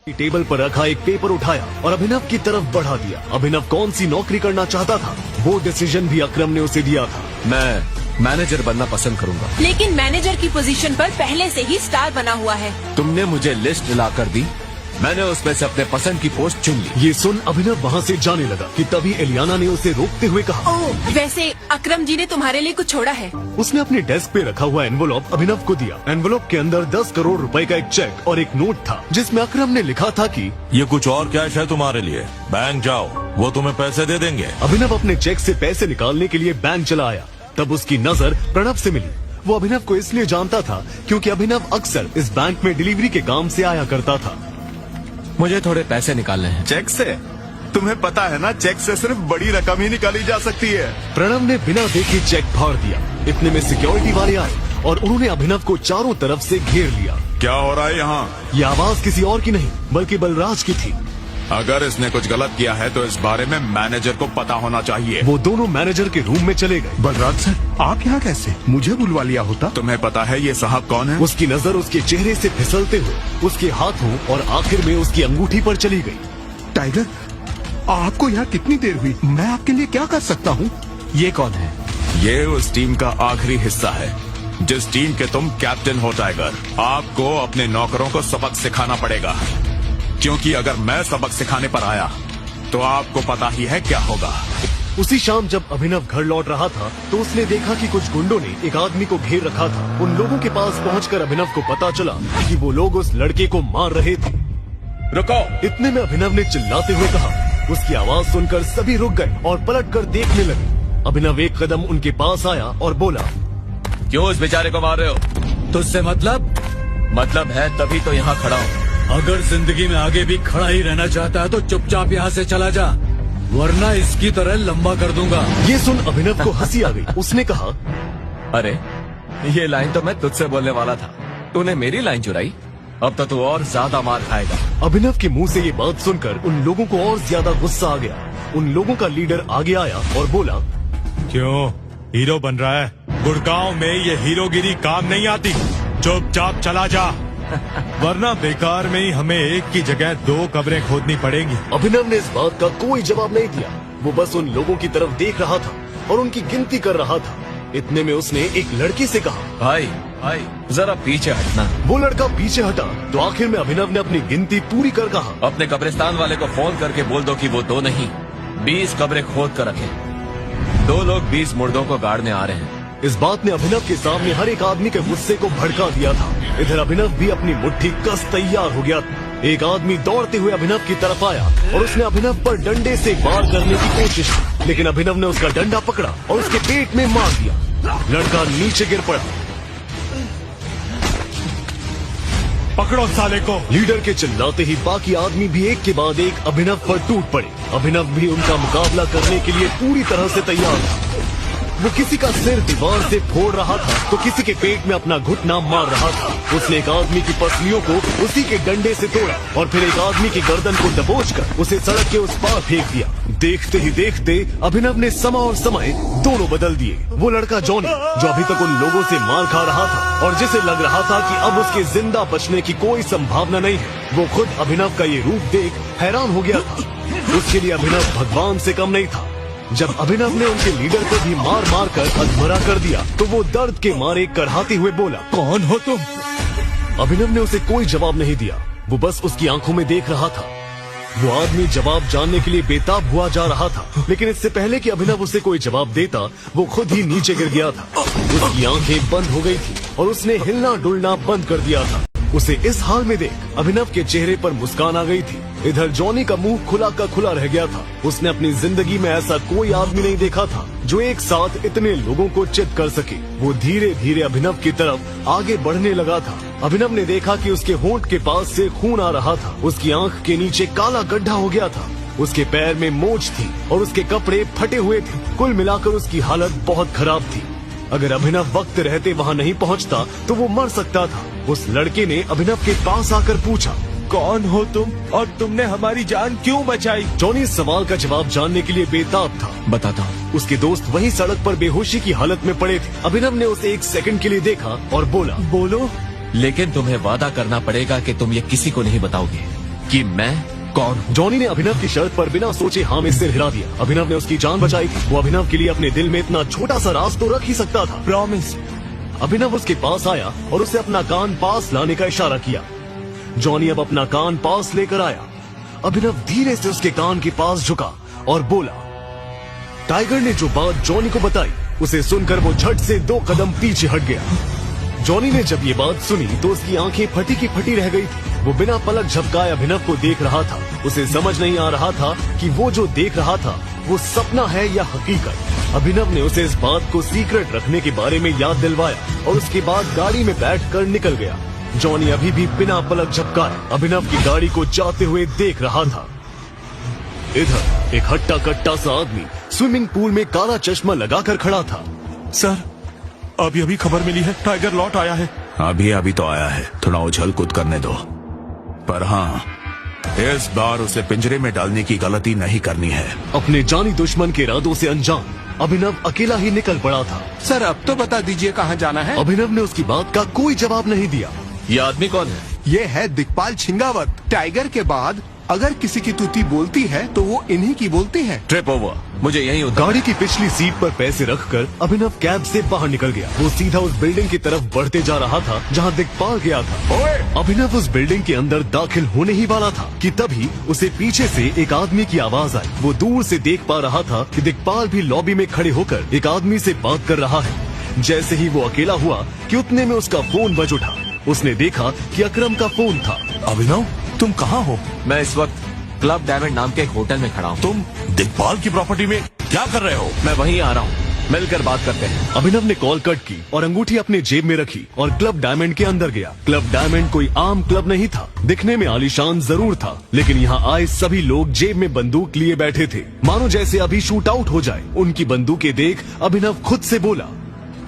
Table पर रखा एक पेपर उठाया और अभिनव की तरफ बढ़ा दिया। अभिनव कौन सी नौकरी करना चाहता था, वो डिसीजन भी अकरम ने उसे दिया था। मैं मैनेजर बनना पसंद करूंगा। लेकिन मैनेजर की पोजीशन पर पहले से ही स्टार बना हुआ है। तुमने मुझे लिस्ट लाकर दी, मैंने उसमें से अपने पसंद की पोस्ट चुन ली। ये सुन अभिनव वहाँ से जाने लगा कि तभी एलियाना ने उसे रोकते हुए कहा, ओह, वैसे अकरम जी ने तुम्हारे लिए कुछ छोड़ा है। उसने अपने डेस्क पे रखा हुआ एनवलप अभिनव को दिया। एनवलप के अंदर 10 करोड़ रुपए का एक चेक और एक नोट था, जिसमें अकरम ने लिखा था कि ये कुछ और कैश है तुम्हारे लिए, बैंक जाओ, वो तुम्हें पैसे दे देंगे। अभिनव अपने चेक से पैसे निकालने के लिए बैंक चला आया। तब उसकी नजर प्रणव से मिली। वो अभिनव को इसलिए जानता था क्योंकि अभिनव अक्सर इस बैंक में डिलीवरी के काम से आया करता था। मुझे थोड़े पैसे निकालने हैं। चेक से? तुम्हें पता है ना, चेक से सिर्फ बड़ी रकम ही निकाली जा सकती है। प्रणव ने बिना देखे चेक फाड़ दिया। इतने में सिक्योरिटी वाले आए और उन्होंने अभिनव को चारों तरफ से घेर लिया। क्या हो रहा है यहाँ? ये आवाज किसी और की नहीं बल्कि बलराज की थी। अगर इसने कुछ गलत किया है तो इस बारे में मैनेजर को पता होना चाहिए। वो दोनों मैनेजर के रूम में चले गए। बलराज सर, आप यहाँ कैसे? मुझे बुलवा लिया होता। तुम्हें पता है ये साहब कौन है? उसकी नजर उसके चेहरे से फिसलते हुए उसके हाथों और आखिर में उसकी अंगूठी पर चली गई। टाइगर, आपको यहाँ कितनी देर हुई? मैं आपके लिए क्या कर सकता हूँ? ये कौन है? ये उस टीम का आखिरी हिस्सा है जिस टीम के तुम कैप्टन हो। टाइगर, आपको अपने नौकरों को सबक सिखाना पड़ेगा, क्योंकि अगर मैं सबक सिखाने पर आया तो आपको पता ही है क्या होगा। उसी शाम जब अभिनव घर लौट रहा था तो उसने देखा कि कुछ गुंडों ने एक आदमी को घेर रखा था। उन लोगों के पास पहुंचकर अभिनव को पता चला कि वो लोग उस लड़के को मार रहे थे। रुको! इतने में अभिनव ने चिल्लाते हुए कहा। उसकी आवाज सुनकर सभी रुक गए और पलटकर देखने लगे। अभिनव एक कदम उनके पास आया और बोला, क्यों उस बेचारे को मार रहे हो? तुझसे मतलब है तभी तो यहाँ खड़ा हूँ। अगर जिंदगी में आगे भी खड़ा ही रहना चाहता है तो चुपचाप यहाँ से चला जा, वरना इसकी तरह लंबा कर दूंगा। ये सुन अभिनव को हंसी आ गई। उसने कहा, अरे ये लाइन तो मैं तुझसे बोलने वाला था, तूने मेरी लाइन चुराई। अब तो तू और ज्यादा मार खाएगा। अभिनव के मुंह से ये बात सुनकर उन लोगों को और ज्यादा गुस्सा आ गया। उन लोगों का लीडर आगे आया और बोला, क्यों हीरो बन रहा है? गुड़गांव में ये हीरोगिरी काम नहीं आती, चुपचाप चला जा, वरना बेकार में ही हमें एक की जगह 2 कब्रें खोदनी पड़ेंगी। अभिनव ने इस बात का कोई जवाब नहीं दिया। वो बस उन लोगों की तरफ देख रहा था और उनकी गिनती कर रहा था। इतने में उसने एक लड़के से कहा, भाई जरा पीछे हटना। वो लड़का पीछे हटा तो आखिर में अभिनव ने अपनी गिनती पूरी कर कहा, अपने कब्रिस्तान वाले को फोन करके बोल दो कि वो 2 नहीं 20 कब्रें खोद कर रखे। 2 लोग 20 मुर्दों को गाड़ने आ रहे हैं। इस बात ने अभिनव के सामने हर एक आदमी के गुस्से को भड़का दिया था। इधर अभिनव भी अपनी मुट्ठी कस तैयार हो गया था। एक आदमी दौड़ते हुए अभिनव की तरफ आया और उसने अभिनव पर डंडे से वार करने की कोशिश की, लेकिन अभिनव ने उसका डंडा पकड़ा और उसके पेट में मार दिया। लड़का नीचे गिर पड़ा। पकड़ो साले को! लीडर के चिल्लाते ही बाकी आदमी भी एक के बाद एक अभिनव पर टूट पड़े। अभिनव भी उनका मुकाबला करने के लिए पूरी तरह से तैयार था। वो किसी का सिर दीवार से फोड़ रहा था तो किसी के पेट में अपना घुटना मार रहा था। उसने एक आदमी की पसलियों को उसी के डंडे से तोड़ा और फिर एक आदमी की गर्दन को दबोचकर उसे सड़क के उस पार फेंक दिया। देखते ही देखते अभिनव ने समा और समय दोनों बदल दिए। वो लड़का जॉनी, जो अभी तक उन लोगों से मार खा रहा था और जिसे लग रहा था कि अब उसके जिंदा बचने की कोई संभावना नहीं है, वो खुद अभिनव का ये रूप देख हैरान हो गया था। उसके लिए अभिनव भगवान से कम नहीं था। जब अभिनव ने उनके लीडर को भी मार मार कर अधमरा कर दिया तो वो दर्द के मारे कराहते हुए बोला, कौन हो तुम? अभिनव ने उसे कोई जवाब नहीं दिया। वो बस उसकी आंखों में देख रहा था। वो आदमी जवाब जानने के लिए बेताब हुआ जा रहा था, लेकिन इससे पहले कि अभिनव उसे कोई जवाब देता वो खुद ही नीचे गिर गया था। उसकी आंखें बंद हो गई थी और उसने हिलना डुलना बंद कर दिया था। उसे इस हाल में देख अभिनव के चेहरे पर मुस्कान आ गई थी। इधर जॉनी का मुंह खुला का खुला रह गया था। उसने अपनी जिंदगी में ऐसा कोई आदमी नहीं देखा था जो एक साथ इतने लोगों को चित कर सके। वो धीरे धीरे अभिनव की तरफ आगे बढ़ने लगा था। अभिनव ने देखा कि उसके होंठ के पास से खून आ रहा था। उसकी आंख के नीचे काला गड्ढा हो गया था। उसके पैर में मोच थी और उसके कपड़े फटे हुए थे। कुल मिलाकर उसकी हालत बहुत खराब थी। अगर अभिनव वक्त रहते वहाँ नहीं पहुँचता तो वो मर सकता था। उस लड़के ने अभिनव के पास आकर पूछा, कौन हो तुम और तुमने हमारी जान क्यों बचाई? जॉनी इस सवाल का जवाब जानने के लिए बेताब था। बताता हूँ। उसके दोस्त वहीं सड़क पर बेहोशी की हालत में पड़े थे। अभिनव ने उसे 1 सेकंड के लिए देखा और बोला, बोलो। लेकिन तुम्हें वादा करना पड़ेगा कि तुम ये किसी को नहीं बताओगे। कि मैं कौन हूँ। जॉनी ने अभिनव की शर्त पर बिना सोचे हाँ में सिर हिला दिया। अभिनव ने उसकी जान बचाई थी। वो अभिनव के लिए अपने दिल में इतना छोटा सा राज तो रख ही सकता था। प्रॉमिस। अभिनव उसके पास आया और उसे अपना कान पास लाने का इशारा किया। जॉनी अब अपना कान पास लेकर आया। अभिनव धीरे से उसके कान के पास झुका और बोला। टाइगर ने जो बात जॉनी को बताई उसे सुनकर वो झट से 2 कदम पीछे हट गया। जॉनी ने जब ये बात सुनी तो उसकी आंखें फटी की फटी रह गई थी। वो बिना पलक झपकाए अभिनव को देख रहा था। उसे समझ नहीं आ रहा था कि वो जो देख रहा था वो सपना है या हकीकत। अभिनव ने उसे इस बात को सीक्रेट रखने के बारे में याद दिलवाया और उसके बाद गाड़ी में बैठकर निकल गया। जॉनी अभी भी बिना पलक झपकाए अभिनव की गाड़ी को जाते हुए देख रहा था। इधर एक हट्टा कट्टा सा आदमी स्विमिंग पूल में काला चश्मा लगाकर खड़ा था। सर, अभी अभी खबर मिली है, टाइगर लौट आया है। अभी अभी तो आया है, थोड़ा उछल कूद करने दो। पर हाँ, इस बार उसे पिंजरे में डालने की गलती नहीं करनी है। अपने जानी दुश्मन के इरादों से अनजान अभिनव अकेला ही निकल पड़ा था। सर अब तो बता दीजिए कहाँ जाना है। अभिनव ने उसकी बात का कोई जवाब नहीं दिया। ये आदमी कौन है? ये है दिक्पाल छिंगावत। टाइगर के बाद अगर किसी की तूती बोलती है तो वो इन्हीं की बोलती है। ट्रिप ओवर, मुझे यहीं उतर। गाड़ी की पिछली सीट पर पैसे रखकर अभिनव कैब से बाहर निकल गया। वो सीधा उस बिल्डिंग की तरफ बढ़ते जा रहा था जहां दिक्पाल गया था। अभिनव उस बिल्डिंग के अंदर दाखिल होने ही वाला था कि तभी उसे पीछे से एक आदमी की आवाज आई। वो दूर से देख पा रहा था कि दिक्पाल भी लॉबी में खड़े होकर एक आदमी से बात कर रहा है। जैसे ही वो अकेला हुआ कि उतने में उसका फोन बज उठा। उसने देखा कि अकरम का फोन था। अभिनव, तुम कहाँ हो? मैं इस वक्त क्लब डायमंड नाम के एक होटल में खड़ा हूँ। तुम दिग्पाल की प्रॉपर्टी में क्या कर रहे हो? मैं वहीं आ रहा हूँ, मिलकर बात करते हैं। अभिनव ने कॉल कट की और अंगूठी अपने जेब में रखी और क्लब डायमंड के अंदर गया। क्लब डायमंड कोई आम क्लब नहीं था। दिखने में आलीशान जरूर था, लेकिन यहाँ आए सभी लोग जेब में बंदूक लिए बैठे थे, मानो जैसे अभी शूट आउट हो जाए। उनकी बंदूकें देख अभिनव खुद से बोला,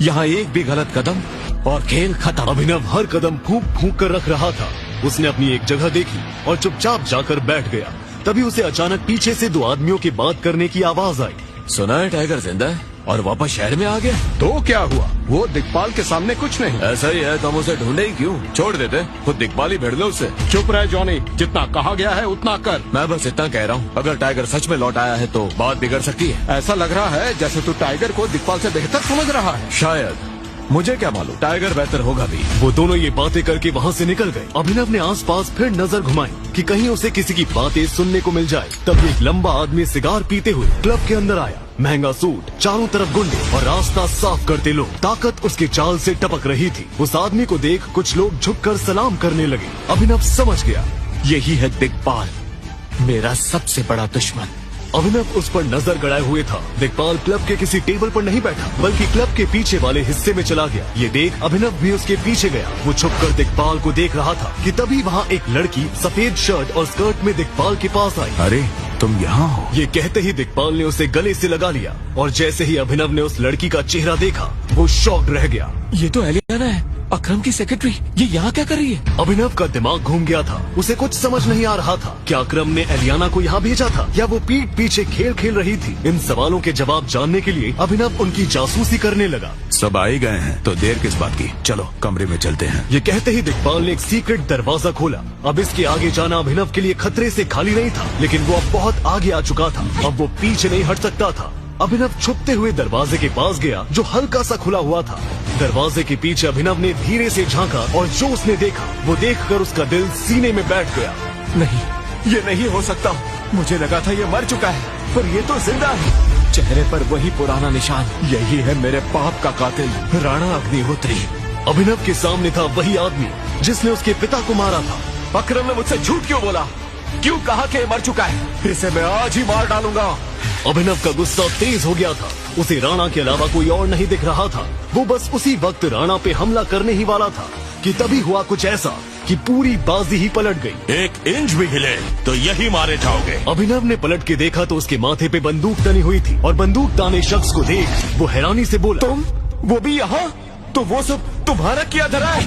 यहाँ एक भी गलत कदम और खेल खत्म। अभिनव हर कदम फूंक फूंक कर रख रहा था। उसने अपनी एक जगह देखी और चुपचाप जाकर बैठ गया। तभी उसे अचानक पीछे से 2 आदमियों की बात करने की आवाज आई। सुना है टाइगर जिंदा है और वापस शहर में आ गया। तो क्या हुआ? वो दिक्पाल के सामने कुछ नहीं। ऐसा ही है तो हम उसे ढूंढे ही क्यों? छोड़ देते, खुद दिक्पाल ही भिड़ लो उससे। चुप रहे जॉनी, जितना कहा गया है उतना कर। मैं बस इतना कह रहा हूँ, अगर टाइगर सच में लौट आया है तो बात बिगड़ सकती है। ऐसा लग रहा है जैसे तू टाइगर को दिक्पाल से बेहतर समझ रहा है। शायद, मुझे क्या मालूम, टाइगर बेहतर होगा भी। वो दोनों ये बातें करके वहाँ से निकल गए। अभिनव ने आसपास फिर नजर घुमाई कि कहीं उसे किसी की बातें सुनने को मिल जाए। तब एक लंबा आदमी सिगार पीते हुए क्लब के अंदर आया। महंगा सूट, चारों तरफ गुंडे और रास्ता साफ करते लोग। ताकत उसके चाल से टपक रही थी। उस आदमी को देख कुछ लोग झुककर सलाम करने लगे। अभिनव समझ गया, यही है दिक्पाल, मेरा सबसे बड़ा दुश्मन। अभिनव उस पर नजर गड़ाए हुए था। दिक्पाल क्लब के किसी टेबल पर नहीं बैठा, बल्कि क्लब के पीछे वाले हिस्से में चला गया। ये देख अभिनव भी उसके पीछे गया। वो छुपकर दिक्पाल को देख रहा था कि तभी वहाँ एक लड़की सफेद शर्ट और स्कर्ट में दिक्पाल के पास आई। अरे, तुम यहाँ हो? ये कहते ही दिक्पाल ने उसे गले से लगा लिया और जैसे ही अभिनव ने उस लड़की का चेहरा देखा वो शॉक्ड रह गया। ये तो एलियाना है, अकरम की सेक्रेटरी। ये यहाँ क्या कर रही है? अभिनव का दिमाग घूम गया था। उसे कुछ समझ नहीं आ रहा था। क्या अकरम ने एलियाना को यहाँ भेजा था या वो पीठ पीछे खेल खेल रही थी? इन सवालों के जवाब जानने के लिए अभिनव उनकी जासूसी करने लगा। सब आ ही गए हैं तो देर किस बात की? चलो कमरे में चलते हैं। ये कहते ही दिक्पाल ने एक सीक्रेट दरवाजा खोला। अब इसके आगे जाना अभिनव के लिए खतरे से खाली नहीं था, लेकिन वो अब बहुत आगे आ चुका था। अब वो पीछे नहीं हट सकता था। अभिनव छुपते हुए दरवाजे के पास गया जो हल्का सा खुला हुआ था। दरवाजे के पीछे अभिनव ने धीरे से झांका और जो उसने देखा वो देखकर उसका दिल सीने में बैठ गया। नहीं, ये नहीं हो सकता। मुझे लगा था ये मर चुका है, पर ये तो जिंदा है। चेहरे पर वही पुराना निशान। यही है मेरे पाप का कातिल, राणा अग्निहोत्री। अभिनव के सामने था वही आदमी जिसने उसके पिता को मारा था। अकरम ने मुझसे झूठ क्यों बोला? क्यों कहा कि ये मर चुका है? इसे मैं आज ही मार डालूंगा। अभिनव का गुस्सा तेज हो गया था। उसे राणा के अलावा कोई और नहीं दिख रहा था। वो बस उसी वक्त राणा पे हमला करने ही वाला था कि तभी हुआ कुछ ऐसा कि पूरी बाजी ही पलट गई। 1 इंच भी हिले तो यही मारे जाओगे। अभिनव ने पलट के देखा तो उसके माथे पे बंदूक तनी हुई थी और बंदूक ताने शख्स को देख वो हैरानी से बोला, तुम? वो भी यहाँ? तो वो सब तुम्हारा किया धरा है?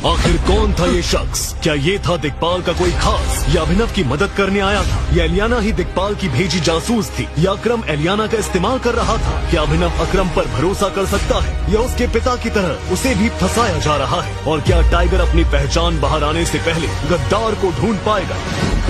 आखिर कौन था ये शख्स? क्या ये था दिग्पाल का कोई खास, या अभिनव की मदद करने आया था? या एलियाना ही दिग्पाल की भेजी जासूस थी? या अकरम एलियाना का इस्तेमाल कर रहा था? क्या अभिनव अकरम पर भरोसा कर सकता है, या उसके पिता की तरह उसे भी फंसाया जा रहा है? और क्या टाइगर अपनी पहचान बाहर आने से पहले गद्दार को ढूंढ पाएगा?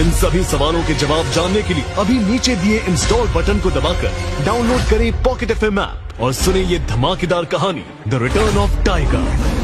इन सभी सवालों के जवाब जानने के लिए अभी नीचे दिए इंस्टॉल बटन को दबाकर डाउनलोड करें पॉकेट FM ऐप और सुने ये धमाकेदार कहानी द रिटर्न ऑफ टाइगर।